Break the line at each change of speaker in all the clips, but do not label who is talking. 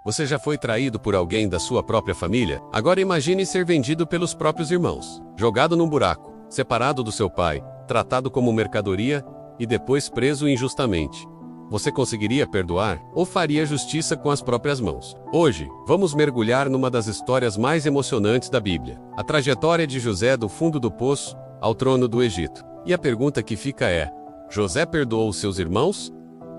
Você já foi traído por alguém da sua própria família? Agora imagine ser vendido pelos próprios irmãos, jogado num buraco, separado do seu pai, tratado como mercadoria e depois preso injustamente. Você conseguiria perdoar ou faria justiça com as próprias mãos? Hoje, vamos mergulhar numa das histórias mais emocionantes da Bíblia, a trajetória de José do fundo do poço ao trono do Egito. E a pergunta que fica é: José perdoou seus irmãos?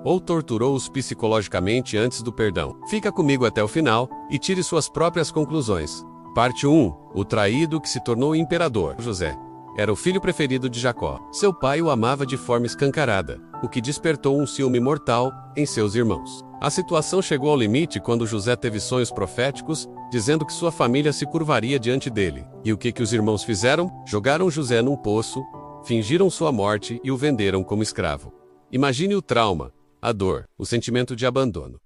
Ou torturou-os psicologicamente antes do perdão? Fica comigo até o final e tire suas próprias conclusões. Parte 1. O traído que se tornou imperador. José era o filho preferido de Jacó. Seu pai o amava de forma escancarada, o que despertou um ciúme mortal em seus irmãos. A situação chegou ao limite quando José teve sonhos proféticos, dizendo que sua família se curvaria diante dele. E o que os irmãos fizeram? Jogaram José num poço, fingiram sua morte e o venderam como escravo. Imagine o trauma, a dor, o sentimento de abandono.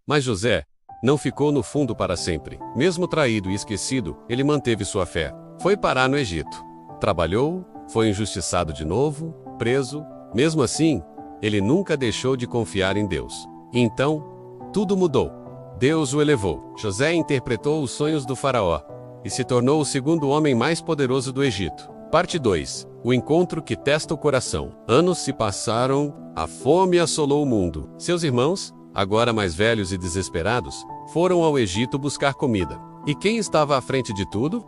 Mas José não ficou no fundo para sempre. Mesmo traído e esquecido, ele manteve sua fé. Foi parar no Egito. Trabalhou, foi injustiçado de novo, preso. Mesmo assim, ele nunca deixou de confiar em Deus. E então, tudo mudou. Deus o elevou. José interpretou os sonhos do faraó e se tornou o segundo homem mais poderoso do Egito. Parte 2. O encontro que testa o coração. Anos se passaram, a fome assolou o mundo. Seus irmãos, agora mais velhos e desesperados, foram ao Egito buscar comida. E quem estava à frente de tudo?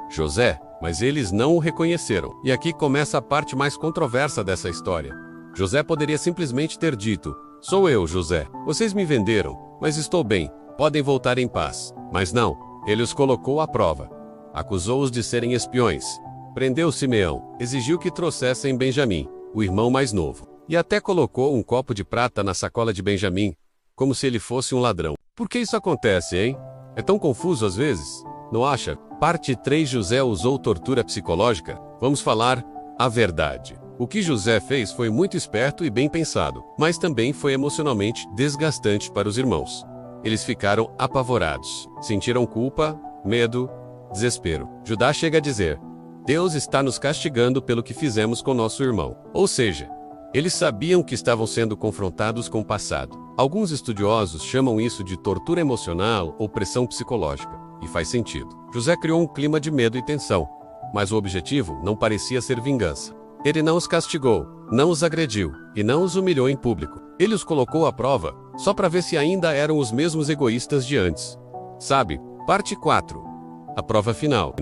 José. Mas eles não o reconheceram. E aqui começa a parte mais controversa dessa história. José poderia simplesmente ter dito: sou eu, José. Vocês me venderam, mas estou bem. Podem voltar em paz. Mas não. Ele os colocou à prova. Acusou-os de serem espiões. Prendeu Simeão. Exigiu que trouxessem Benjamim, o irmão mais novo. E até colocou um copo de prata na sacola de Benjamim, como se ele fosse um ladrão. Por que isso acontece, hein? É tão confuso às vezes, não acha? Parte 3. José usou tortura psicológica. Vamos falar a verdade. O que José fez foi muito esperto e bem pensado, mas também foi emocionalmente desgastante para os irmãos. Eles ficaram apavorados, sentiram culpa, medo, desespero. Judá chega a dizer: Deus está nos castigando pelo que fizemos com nosso irmão. Ou seja, eles sabiam que estavam sendo confrontados com o passado. Alguns estudiosos chamam isso de tortura emocional ou pressão psicológica. E faz sentido. José criou um clima de medo e tensão, mas o objetivo não parecia ser vingança. Ele não os castigou, não os agrediu e não os humilhou em público. Ele os colocou à prova, só para ver se ainda eram os mesmos egoístas de antes. Sabe? Parte 4. A prova final.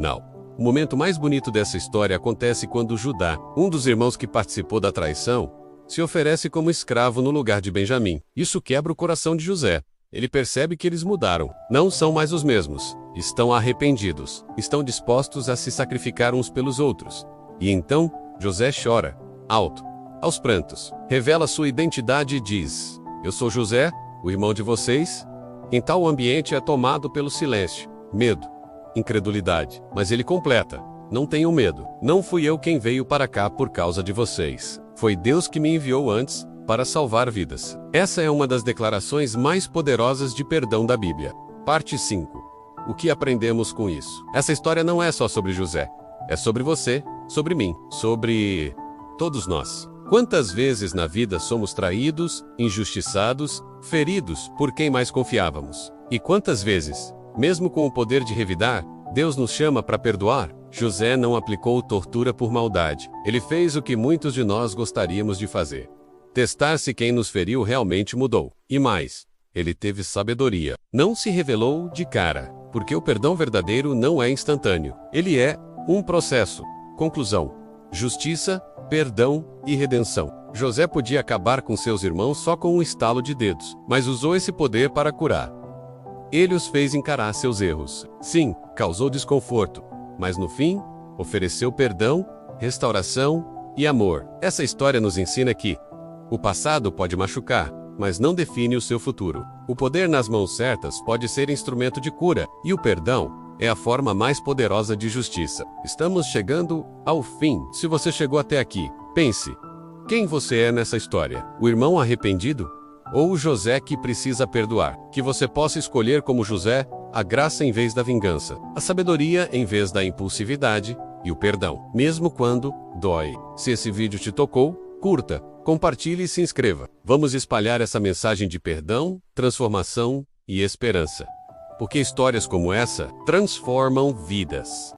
O momento mais bonito dessa história acontece quando Judá, um dos irmãos que participou da traição, se oferece como escravo no lugar de Benjamim. Isso quebra o coração de José. Ele percebe que eles mudaram. Não são mais os mesmos. Estão arrependidos. Estão dispostos a se sacrificar uns pelos outros. E então, José chora, alto, aos prantos. Revela sua identidade e diz: eu sou José, o irmão de vocês. Em tal ambiente é tomado pelo silêncio, medo, incredulidade. Mas ele completa: não tenham medo. Não fui eu quem veio para cá por causa de vocês. Foi Deus que me enviou antes para salvar vidas. Essa é uma das declarações mais poderosas de perdão da Bíblia. Parte 5. O que aprendemos com isso? Essa história não é só sobre José. É sobre você, sobre mim, sobre todos nós. Quantas vezes na vida somos traídos, injustiçados, feridos por quem mais confiávamos? E quantas vezes, mesmo com o poder de revidar, Deus nos chama para perdoar? José não aplicou tortura por maldade. Ele fez o que muitos de nós gostaríamos de fazer: testar se quem nos feriu realmente mudou. E mais, ele teve sabedoria. Não se revelou de cara, porque o perdão verdadeiro não é instantâneo. Ele é um processo. Conclusão: justiça, perdão e redenção. José podia acabar com seus irmãos só com um estalo de dedos, mas usou esse poder para curar. Ele os fez encarar seus erros. Sim, causou desconforto, mas no fim, ofereceu perdão, restauração e amor. Essa história nos ensina que o passado pode machucar, mas não define o seu futuro. O poder nas mãos certas pode ser instrumento de cura, e o perdão é a forma mais poderosa de justiça. Estamos chegando ao fim. Se você chegou até aqui, pense: quem você é nessa história? O irmão arrependido? Ou o José que precisa perdoar? Que você possa escolher como José a graça em vez da vingança, a sabedoria em vez da impulsividade e o perdão, mesmo quando dói. Se esse vídeo te tocou, curta, compartilhe e se inscreva. Vamos espalhar essa mensagem de perdão, transformação e esperança. Porque histórias como essa transformam vidas.